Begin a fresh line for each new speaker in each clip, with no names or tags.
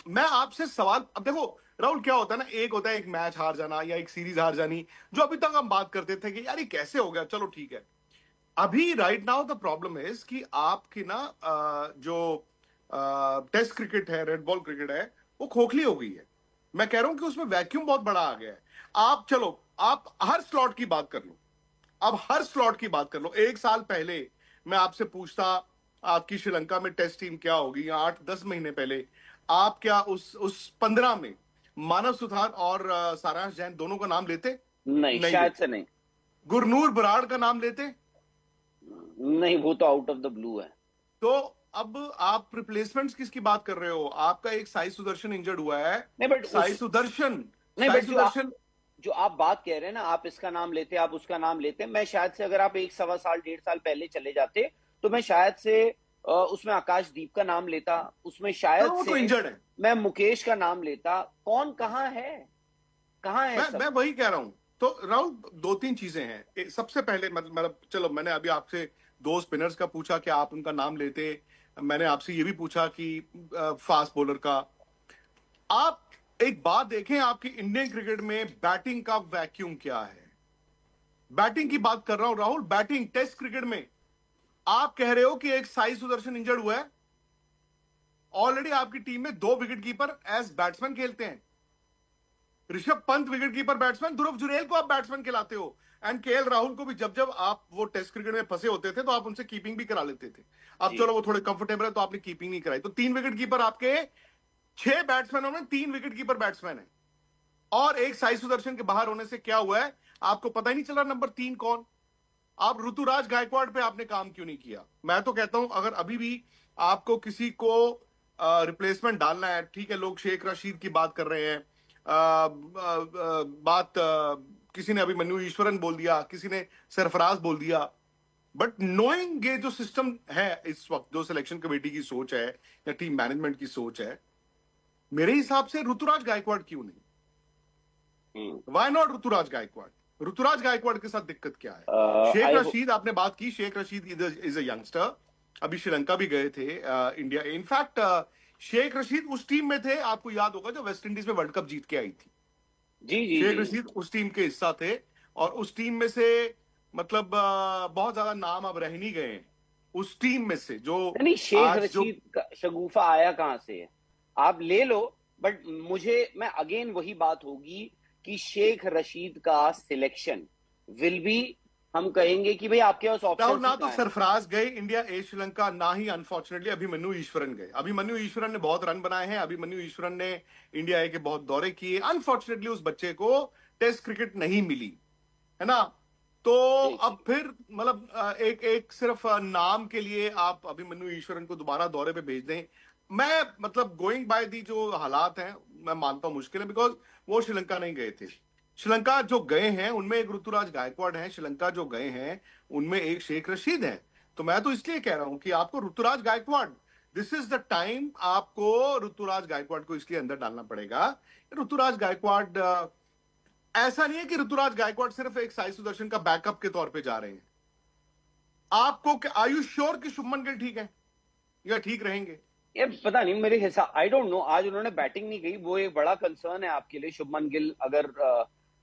मैं आपसे सवाल, अब देखो राहुल, क्या होता है ना, एक होता है एक मैच हार जाना या एक सीरीज हार जानी, जो अभी तक हम बात करते थे कि यार ये कैसे हो गया, चलो ठीक है। अभी right now the problem is कि आपकी ना जो टेस्ट क्रिकेट है, रेड बॉल क्रिकेट है, वो खोखली हो गई है। मैं कह रहा हूं कि उसमें वैक्यूम बहुत बड़ा आ गया है। आप चलो, आप हर स्लॉट की बात कर लो, अब हर स्लॉट की बात कर लो। एक साल पहले मैं आपसे पूछता आपकी श्रीलंका में टेस्ट टीम क्या होगी, या 8-10 महीने पहले आप क्या उस 15 में मानव सुथार और सारांश जैन दोनों का नाम लेते?
नहीं,
नहीं
शायद
लेते।
से नहीं।
गुरनूर बराड़ का नाम लेते?
नहीं, वो तो आउट ऑफ द ब्लू है।
तो अब आप रिप्लेसमेंट्स किसकी बात कर रहे हो? आपका एक साई सुदर्शन इंजर्ड हुआ है।
नहीं बट
साई
उस
सुदर्शन,
नहीं
साई
बट
सुदर्शन।
जो आप बात कह रहे हैं ना, आप इसका नाम लेते, आप उसका नाम लेते, मैं शायद से अगर आप 1 सवा साल 1.5 साल पहले चले जाते तो मैं शायद से उसमें आकाशदीप का नाम लेता, उसमें शायद
चलो वो तो
से
इंजर्ड है।
मैं मुकेश का नाम लेता। कौन कहाँ है, कहाँ है
मैं
सब?
वही कह रहा हूं। तो राहुल, दो तीन चीजें हैं। सबसे पहले मतलब चलो, मैंने अभी आपसे दो स्पिनर्स का पूछा कि आप उनका नाम लेते। मैंने आपसे ये भी पूछा कि फास्ट बॉलर का। आप एक बात देखें, आपकी इंडियन क्रिकेट में बैटिंग का वैक्यूम क्या है। बैटिंग की बात कर रहा हूं राहुल, बैटिंग टेस्ट क्रिकेट में। आप कह रहे हो कि एक साई सुदर्शन इंजर्ड हुआ है। ऑलरेडी आपकी टीम में दो विकेट कीपर एज बैट्समैन खेलते हैं। Rishabh Pant wicket keeper batsman, Dhruv Jurel को आप बैट्समैन खिलाते हो। एंड केएल राहुल को भी जब जब आप वो टेस्ट क्रिकेट में फंसे होते थे तो आप उनसे कीपिंग भी करा लेते थे। अब
जी
चलो वो थोड़े कंफर्टेबल है तो आपने कीपिंग नहीं कराई, तो 3 विकेट कीपर आपके, 6 बैट्समैनों में 3 विकेट कीपर बैट्समैन है। और एक साई सुदर्शन के बाहर होने से क्या हुआ है, आपको पता ही नहीं चला नंबर 3 कौन। आप ऋतुराज गायकवाड़ पे आपने काम क्यों नहीं किया? मैं तो कहता हूं अगर अभी भी आपको किसी को रिप्लेसमेंट डालना है, ठीक है, लोग शेख रशीद की बात कर रहे हैं। बात किसी ने अभी मनु ईश्वरन बोल दिया, किसी ने सरफराज बोल दिया। बट नोइंग ये जो सिस्टम है इस वक्त, जो सिलेक्शन कमेटी की सोच है या टीम मैनेजमेंट की सोच है, मेरे हिसाब से ऋतुराज गायकवाड़ क्यों नहीं? Why not Ruturaj Gaikwad? ऋतुराज गायकवाड़ के साथ दिक्कत क्या है? शेख
आई
रशीद आपने बात की, Sheikh Rashid is a youngster, अभी श्रीलंका भी गए थे इंडिया। इनफैक्ट शेख रशीद उस टीम में थे, आपको याद होगा, जो वेस्ट इंडीज में वर्ल्ड कप जीत के आई थी।
जी जी
शेख
जी।
रशीद उस टीम के हिस्सा थे। और उस टीम में से मतलब बहुत ज्यादा नाम अब रह नहीं गए हैं उस टीम में से जो
नहीं नहीं, शेख
आज जो।
रशीद का शगुफा आया कहाँ से है? आप ले लो, बट मुझे, मैं अगेन वही बात होगी कि शेख रशीद का सिलेक्शन विल बी, हम कहेंगे कि भाई आपके पास
राहुल,
ऑप्शंस ही
ना तो
कहाँ है।
सरफराज गए इंडिया ए श्रीलंका, ना ही अनफॉर्चुनेटली अभिमन्यु ईश्वरन गए। अभिमन्यु ईश्वरन ने बहुत रन बनाए हैं, अभिमन्यु ईश्वरन ने इंडिया ए के बहुत दौरे किए। अनफॉर्चुनेटली उस बच्चे को टेस्ट क्रिकेट नहीं मिली, है ना। तो
जी
अब फिर मतलब एक एक सिर्फ नाम के लिए आप अभिमन्यु ईश्वरन को दोबारा दौरे पे भेज दें। मैं मतलब गोइंग बाय दी जो हालात हैं, मैं मानता हूं मुश्किल है, बिकॉज वो श्रीलंका नहीं गए थे। श्रीलंका जो गए हैं उनमें एक ऋतुराज गायकवाड़ है, श्रीलंका जो गए हैं उनमें एक शेख रशीद है। तो मैं तो इसलिए कह रहा हूं कि आपको Ruturaj Gaikwad, this is the time, आपको ऋतुराज गायकवाड़ को इसलिए अंदर डालना पड़ेगा। ऋतुराज गायकवाड़ ऐसा नहीं है कि ऋतुराज गायकवाड़ सिर्फ एक साई सुदर्शन का बैकअप के तौर पे जा रहे हैं। आपको आयुष श्योर कि शुभमन गिल ठीक है या ठीक रहेंगे?
ये पता नहीं, मेरे हिसाब, आई डोंट नो, आज उन्होंने बैटिंग नहीं की, वो एक बड़ा कंसर्न है आपके लिए, शुभमन गिल अगर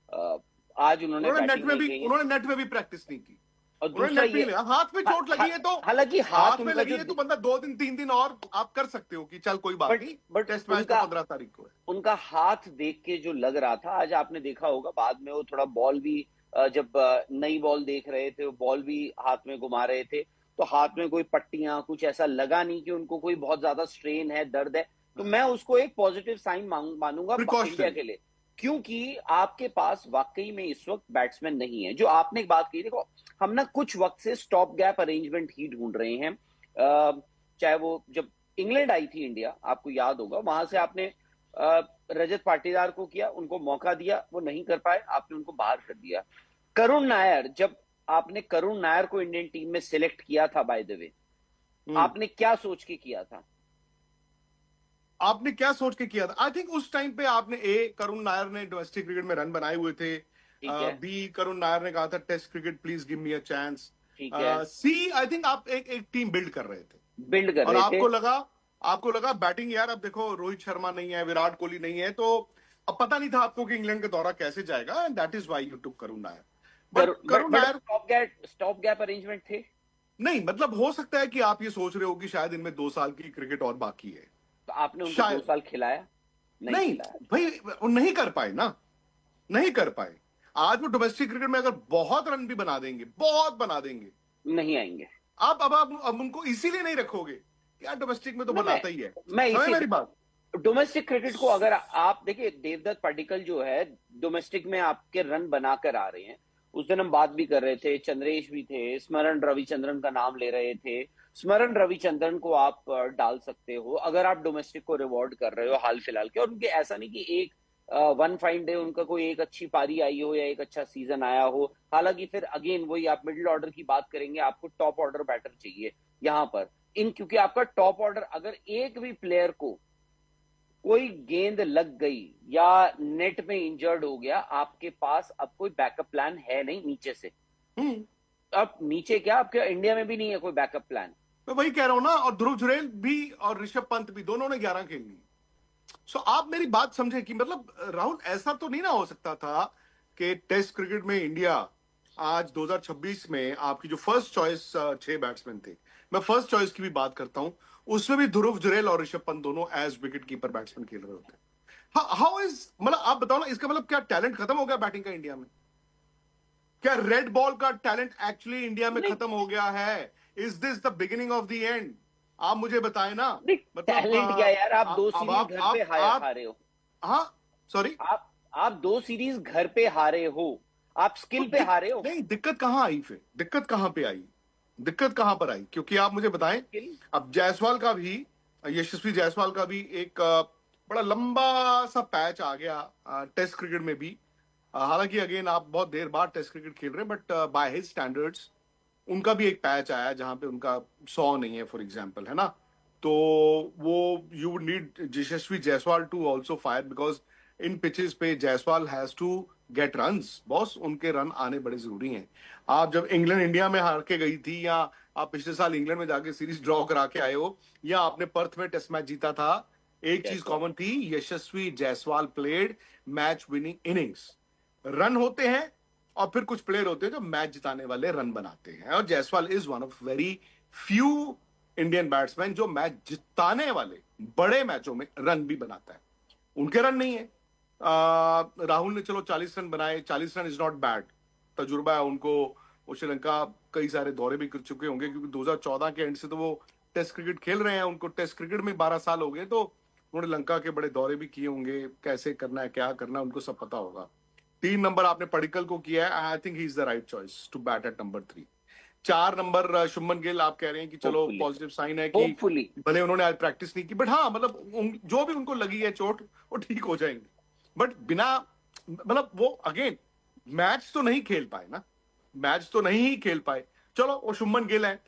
अ, आज उन्होंने बैटिंग नहीं की है।
उन्होंने नेट में भी प्रैक्टिस नहीं की।
और
उन्होंने
दूसरा
नेट भी
ये,
नहीं लिया। हाथ में चोट लगी है तो,
हालांकि हाथ
हाथ में
उनका
लगी
जो,
है तो बंदा 2 दिन 3 दिन और आप कर सकते हो कि चल कोई बात
बट
नहीं।
बट
टेस्ट मैच तो
उनका
15 तारीख को है।
उनका हाथ देख के जो लग रहा था, आज आपने देखा होगा बाद में वो थोड़ा बॉल भी, जब नई बॉल देख रहे थे, वो बॉल भी हाथ में घुमा रहे थे, तो हाथ में कोई पट्टियां कुछ ऐसा लगा नहीं कि उनको कोई बहुत ज्यादा स्ट्रेन है, दर्द है। तो मैं उसको एक पॉजिटिव साइन मानूंगा इंडिया
प्रिकॉशन।
के लिए, क्योंकि आपके पास वाकई में इस वक्त बैट्समैन नहीं है। जो आपने एक बात कही, देखो हम ना कुछ वक्त से स्टॉप गैप अरेंजमेंट ही ढूंढ रहे हैं। चाहे वो जब इंग्लैंड आई थी इंडिया, आपको याद होगा, वहां से आपने रजत पाटीदार को किया, उनको मौका दिया, वो नहीं कर पाए, आपने उनको बाहर कर दिया। करुण नायर, जब आपने करुण नायर को इंडियन टीम में सिलेक्ट किया था, बाय द वे, आपने क्या सोच के किया था?
आपने क्या सोच के किया था? आई थिंक उस टाइम पे आपने, ए करुण नायर ने डोमेस्टिक क्रिकेट में रन बनाए हुए थे।
ठीक है,
बी करुण नायर ने कहा था test cricket please give me a chance.
ठीक है,
सी आई थिंक आप एक एक टीम बिल्ड कर रहे थे।
बिल्ड कर
और
रहे थे।
आपको लगा, आपको लगा बैटिंग यार, अब देखो रोहित शर्मा नहीं है, विराट कोहली नहीं है, तो अब पता नहीं था आपको कि इंग्लैंड का दौरा कैसे जाएगा, and that is why you took Karun Nair. But Karun
but
Nair,
stop gap arrangement थे।
नहीं मतलब हो सकता है कि आप ये सोच रहे हो कि शायद इनमें 2 साल की क्रिकेट और बाकी है,
तो आपने उनको दो
शायद।
साल खिलाया? नहीं
नहीं
खिलाया।
भाई, वो नहीं कर पाए ना, नहीं कर पाए। आज वो डोमेस्टिक क्रिकेट में अगर बहुत रन भी बना देंगे, बहुत बना देंगे,
नहीं आएंगे।
अब उनको इसीलिए नहीं रखोगे कि यार डोमेस्टिक में तो
ना
बनाता ही है।
मैं
समझ
इसी
मेरी बात?
डोमेस्टिक क्रिकेट को अगर आप देखिए, देवदत्त पडिक्कल जो है डोमेस्टिक में आपके रन बनाकर आ रहे हैं। उस दिन हम बात भी कर रहे थे, चंद्रेश भी थे, स्मरण रविचंद्रन का नाम ले रहे थे। स्मरण रविचंद्रन को आप डाल सकते हो अगर आप डोमेस्टिक को रिवॉर्ड कर रहे हो हाल फिलहाल के। और उनके ऐसा नहीं कि एक वन फाइन डे उनका कोई एक अच्छी पारी आई हो या एक अच्छा सीजन आया हो। हालांकि फिर अगेन वही आप मिडिल ऑर्डर की बात करेंगे, आपको टॉप ऑर्डर बैटर चाहिए यहाँ पर। क्योंकि आपका टॉप ऑर्डर अगर एक भी प्लेयर को कोई गेंद लग गई या नेट में इंजर्ड हो गया, आपके पास अब कोई बैकअप प्लान है नहीं नीचे से।
हम्म।
अब नीचे क्या, आपके इंडिया में भी नहीं है कोई बैकअप प्लान।
मैं वही कह रहा हूं ना, और ध्रुव जुरैल भी और ऋषभ पंत भी, दोनों ने 11 खेल ली। सो आप मेरी बात समझे कि मतलब राहुल, ऐसा तो नहीं ना हो सकता था कि टेस्ट क्रिकेट में इंडिया आज 2026 में आपकी जो फर्स्ट चॉइस 6 बैट्समैन थे, मैं फर्स्ट चॉइस की भी बात करता हूं, उसमें भी ध्रुव जुरैल और ऋषभ पंत दोनों एज विकेट कीपर बैट्समैन खेल रहे होते। हाउ इज, मतलब आप बताओ ना, इसका मतलब क्या टैलेंट खत्म हो गया बैटिंग का इंडिया में? क्या रेड बॉल का टैलेंट एक्चुअली इंडिया में
नहीं
खत्म हो गया है? Is this the beginning of the end? आप मुझे बताएं ना।
नहीं,
मतलब
टैलेंट क्या यार, आप दो
अब
सीरीज घर पे
आप
हारे हो।
हाँ, सॉरी।
आप दो सीरीज घर पे हारे हो, आप
तो
स्किल पे हारे हो।
नहीं, दिक्कत कहां आई फिर? दिक्कत कहां पे आई? दिक्कत कहां पर आई? क्योंकि आप मुझे बताएं,
स्किल।
अब जायसवाल का भी, यशस्वी जायसवाल का भी एक बड़ा लंबा सा पैच आ गया टेस्ट क्रिकेट में भी। हालांकि अगेन आप बहुत देर बाद टेस्ट क्रिकेट खेल रहे हैं, बट बाय हिज स्टैंडर्ड्स उनका भी एक पैच आया जहां पे उनका 100 नहीं है, फॉर एग्जाम्पल, है ना? तो वो, you would need Yashasvi Jaiswal to also fire, because in pitches पे Jaiswal has to get runs boss, उनके रन आने बड़े जरूरी हैं। आप जब इंग्लैंड इंडिया में हार के गई थी, या आप पिछले साल इंग्लैंड में जाके सीरीज ड्रॉ करा के आए हो, या आपने पर्थ में टेस्ट मैच जीता था, एक चीज
जायसवाल।
कॉमन थी, Yashasvi Jaiswal played match winning innings. Run होते हैं, और फिर कुछ प्लेयर होते हैं जो मैच जिताने वाले रन बनाते हैं, और Jaiswal is one of very few Indian batsman जो मैच जिताने वाले बड़े मैचों में रन भी बनाता है। उनके रन नहीं है। राहुल ने चलो 40 रन बनाए, 40 रन इज नॉट बैड, तजुर्बा है उनको। वो श्रीलंका कई सारे दौरे भी कर चुके होंगे, क्योंकि 2014 के एंड से तो वो टेस्ट क्रिकेट खेल रहे हैं, उनको टेस्ट क्रिकेट में 12 साल हो गए, तो उन्होंने लंका के बड़े दौरे भी किए होंगे, कैसे करना है क्या करना है उनको सब पता होगा। 3 नंबर आपने पडिक्कल को किया है, I think he is the right choice to bat at number 3। 4 number Shubman Gill, आप कह रहे हैं कि चलो
होपफुली।
पॉजिटिव साइन है कि
होपफुली।
भले उन्होंने आज प्रैक्टिस नहीं की, बट हाँ मतलब जो भी उनको लगी है चोट, वो ठीक हो जाएंगे। बट बिना, मतलब वो अगेन मैच तो नहीं खेल पाए ना, मैच तो नहीं ही खेल पाए। चलो वो शुभमन गिल है,